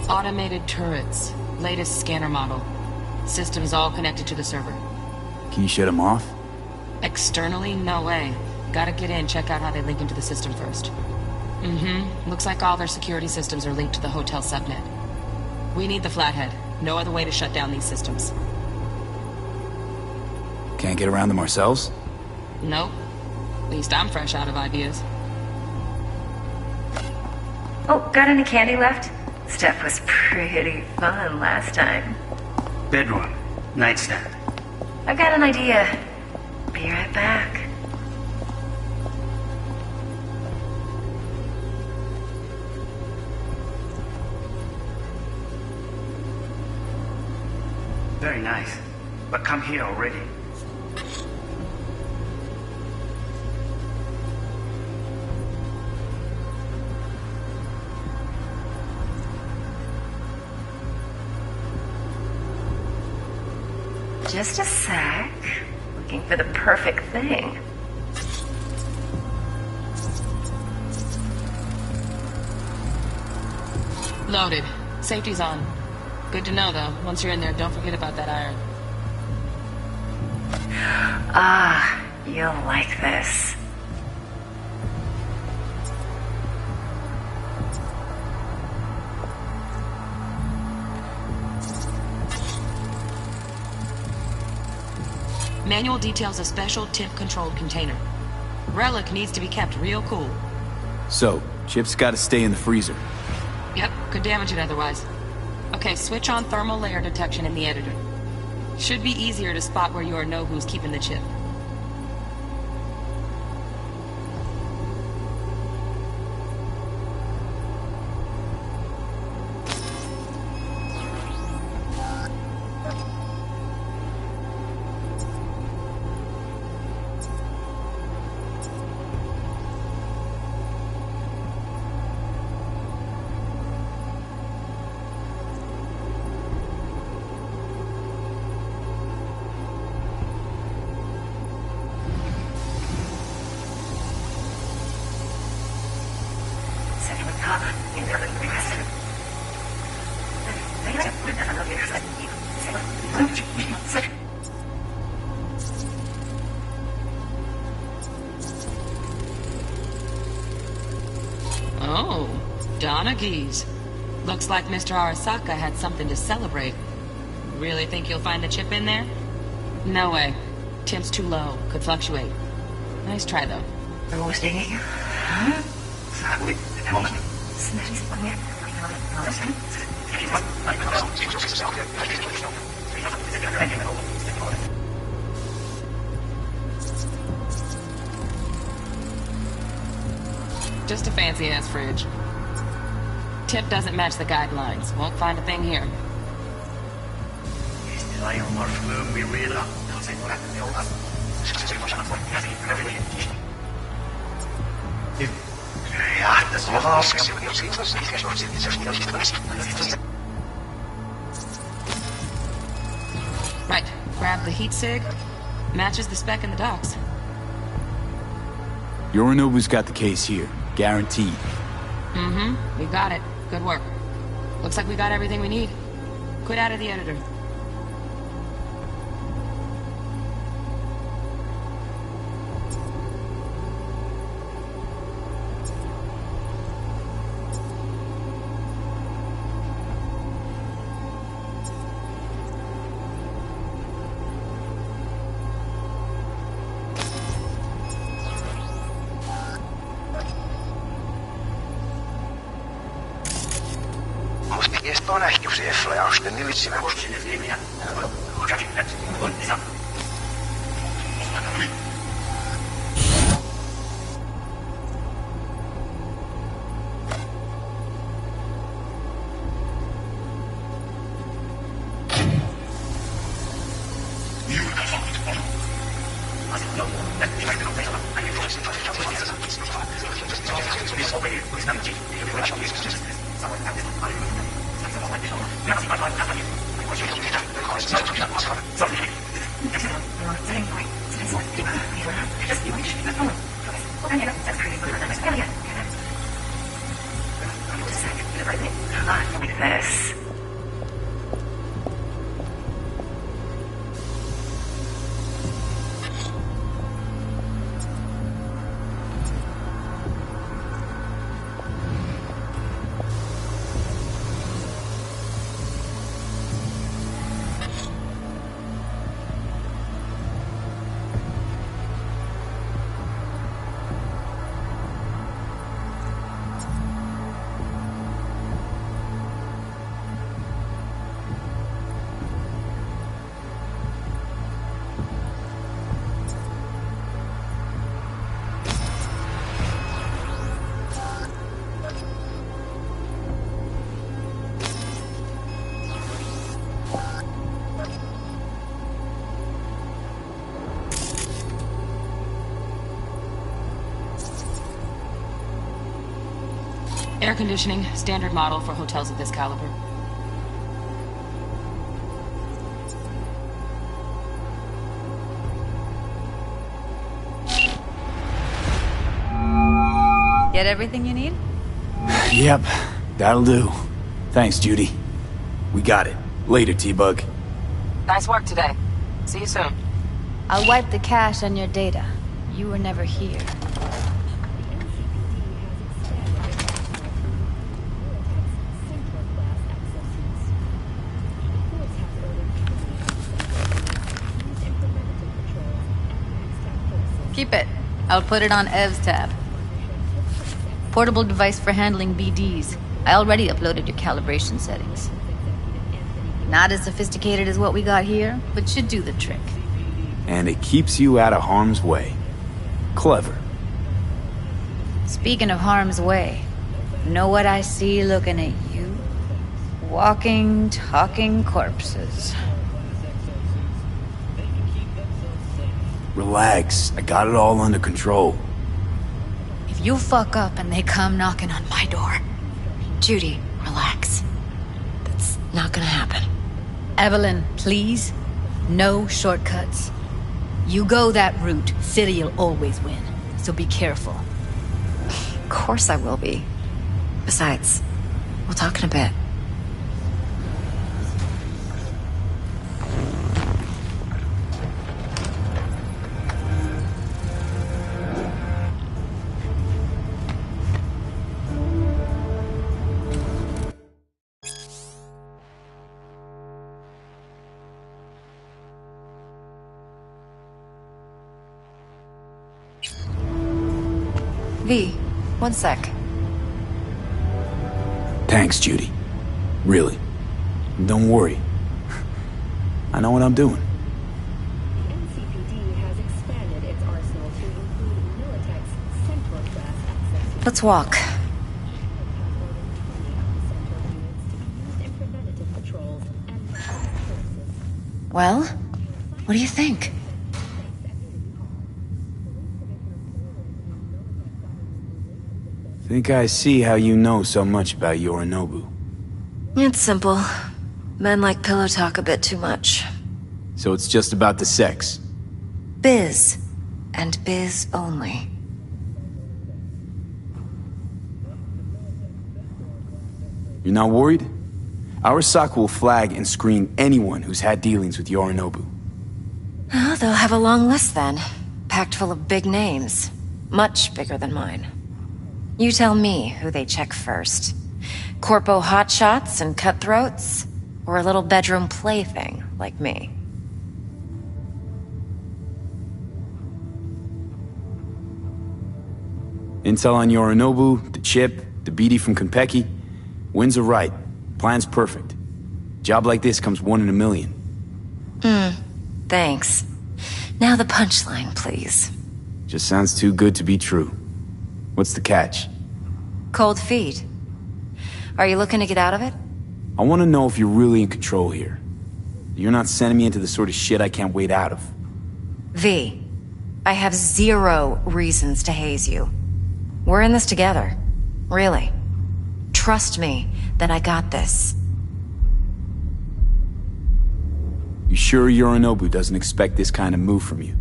Automated turrets. Latest scanner model. Systems all connected to the server. Can you shut them off? Externally, no way. Gotta get in, check out how they link into the system first. Looks like all their security systems are linked to the hotel subnet. We need the Flathead. No other way to shut down these systems. Can't get around them ourselves? Nope. At least I'm fresh out of ideas. Oh, got any candy left? Stuff was pretty fun last time. Bedroom. Nightstand. I've got an idea. Be right back. Very nice. But come here already. Just a sec. Looking for the perfect thing. Loaded. Safety's on. Good to know, though. Once you're in there, don't forget about that iron. Ah, you'll like this. Manual details a special temp-controlled container. Relic needs to be kept real cool. So, Chip's gotta stay in the freezer. Yep, could damage it otherwise. Okay, switch on thermal layer detection in the editor. Should be easier to spot where you or know who's keeping the chip. Oh, Donaghy's. Looks like Mr. Arasaka had something to celebrate. Really think you'll find the chip in there? No way. Temp's too low. Could fluctuate. Nice try, though. Just a fancy-ass fridge. Tip doesn't match the guidelines. Won't find a thing here. Right. Grab the heat sig. Matches the spec in the docks. Yorinobu's got the case here. Guaranteed. We got it. Good work. Looks like we got everything we need. Quit out of the editor. This. Air conditioning, standard model for hotels of this caliber. Get everything you need? Yep, that'll do. Thanks, Judy. We got it. Later, T-Bug. Nice work today. See you soon. I'll wipe the cache on your data. You were never here. Keep it. I'll put it on Ev's tab. Portable device for handling BDs. I already uploaded your calibration settings. Not as sophisticated as what we got here, but should do the trick. And it keeps you out of harm's way. Clever. Speaking of harm's way, know what I see looking at you? Walking, talking corpses. Relax. I got it all under control. If you fuck up and they come knocking on my door... Judy, relax. That's not gonna happen. Evelyn, please. No shortcuts. You go that route, City'll always win. So be careful. Of course I will be. Besides, we'll talk in a bit. V, one sec. Thanks, Judy. Really. Don't worry. I know what I'm doing. Let's walk. Well, what do you think? Think I see how you know so much about Yorinobu. It's simple. Men like pillow talk a bit too much. So it's just about the sex. Biz. And biz only. You're not worried? Arasaka will flag and screen anyone who's had dealings with Yorinobu. Oh, they'll have a long list then. Packed full of big names. Much bigger than mine. You tell me who they check first. Corpo hotshots and cutthroats? Or a little bedroom plaything like me? Intel on Yorinobu, the chip, the BD from Konpeki. Winds are right. Plan's perfect. Job like this comes 1 in a million. Thanks. Now the punchline, please. Just sounds too good to be true. What's the catch? Cold feet. Are you looking to get out of it? I want to know if you're really in control here. You're not sending me into the sort of shit I can't wait out of. V, I have 0 reasons to haze you. We're in this together. Really. Trust me that I got this. You sure Yorinobu doesn't expect this kind of move from you?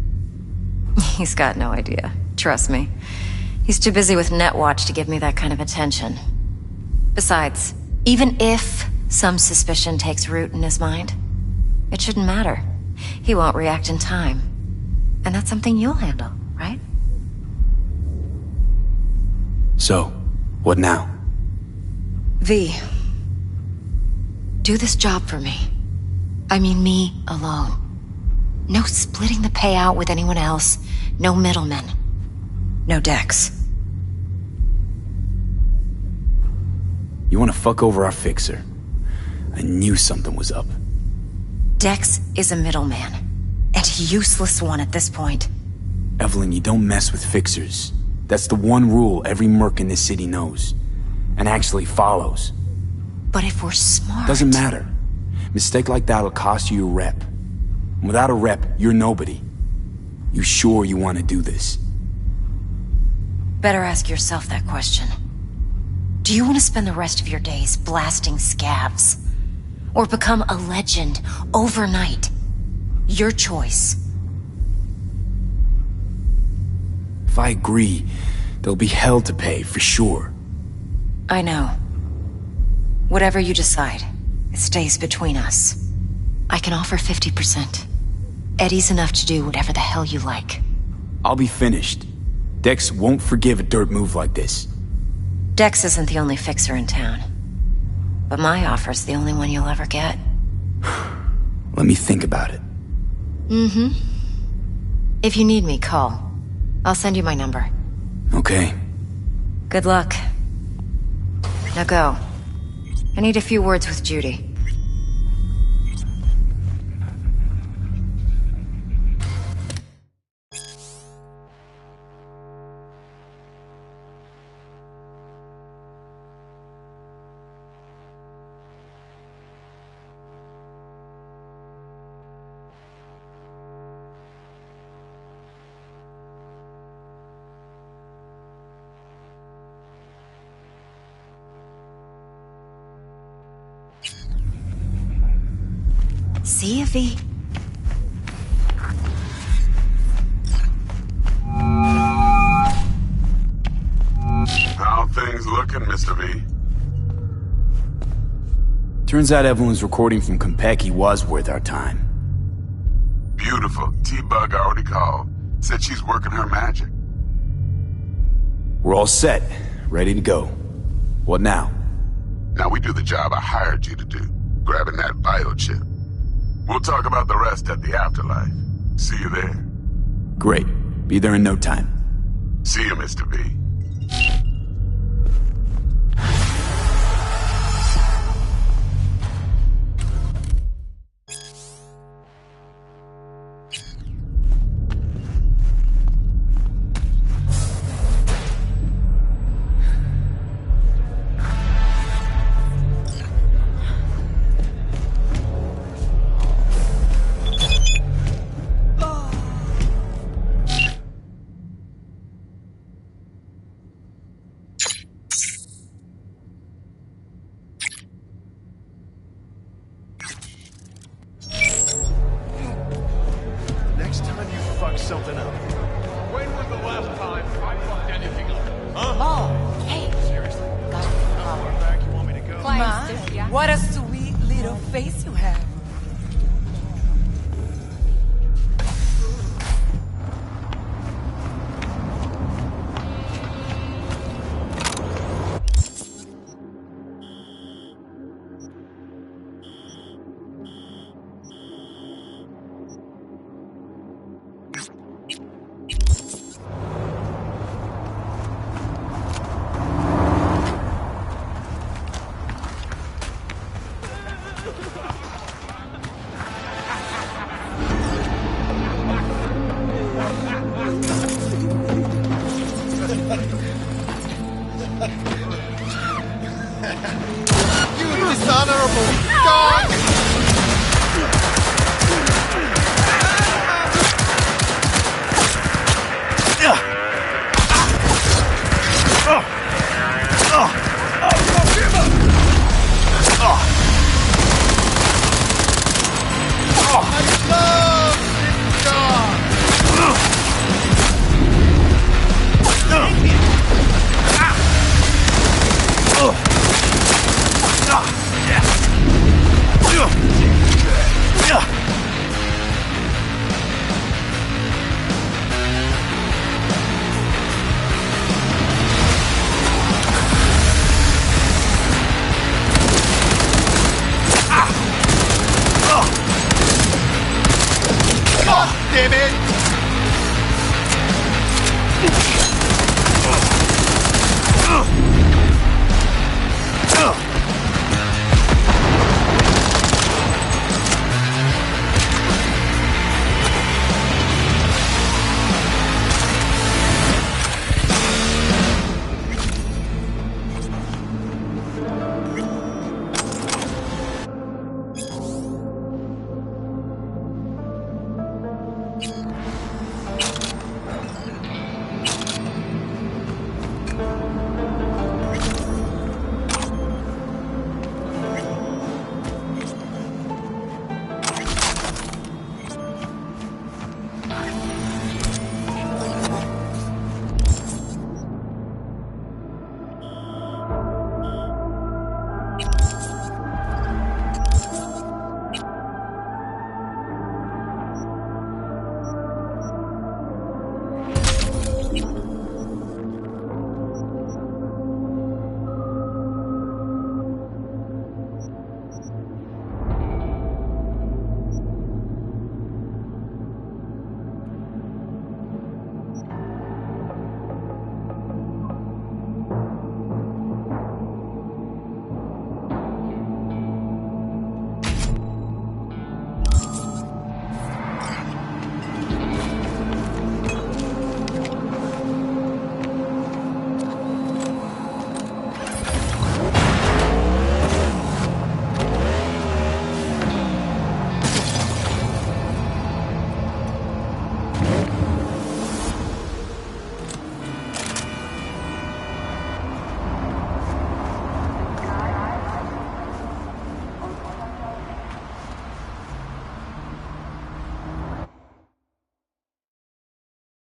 He's got no idea. Trust me. He's too busy with Netwatch to give me that kind of attention. Besides, even if some suspicion takes root in his mind, it shouldn't matter. He won't react in time. And that's something you'll handle, right? So, what now? V, do this job for me. I mean me alone. No splitting the payout with anyone else. No middlemen. No Dex. You want to fuck over our fixer? I knew something was up. Dex is a middleman. And a useless one at this point. Evelyn, you don't mess with fixers. That's the one rule every merc in this city knows. And actually follows. But if we're smart... Doesn't matter. Mistake like that'll cost you your rep. And without a rep, you're nobody. You sure you want to do this? Better ask yourself that question. Do you want to spend the rest of your days blasting scavs? Or become a legend overnight? Your choice. If I agree, there'll be hell to pay, for sure. I know. Whatever you decide, it stays between us. I can offer 50%. Eddie's enough to do whatever the hell you like. I'll be finished. Dex won't forgive a dirt move like this. Dex isn't the only fixer in town. But my offer's the only one you'll ever get. Let me think about it. Mm-hmm. If you need me, call. I'll send you my number. Okay. Good luck. Now go. I need a few words with Judy. See you, V. How things looking, Mr. V? Turns out Evelyn's recording from Konpeki was worth our time. Beautiful. T-Bug already called. Said she's working her magic. We're all set. Ready to go. What now? Now we do the job I hired you to do. Grabbing that biochip. We'll talk about the rest at the afterlife. See you there. Great. Be there in no time. See you, Mr. V. Something up. When was the last time I fucked anything up? Huh? Oh, hey. Seriously? Got How far back you want me to go? My, what a sweet little face you have. honorable God!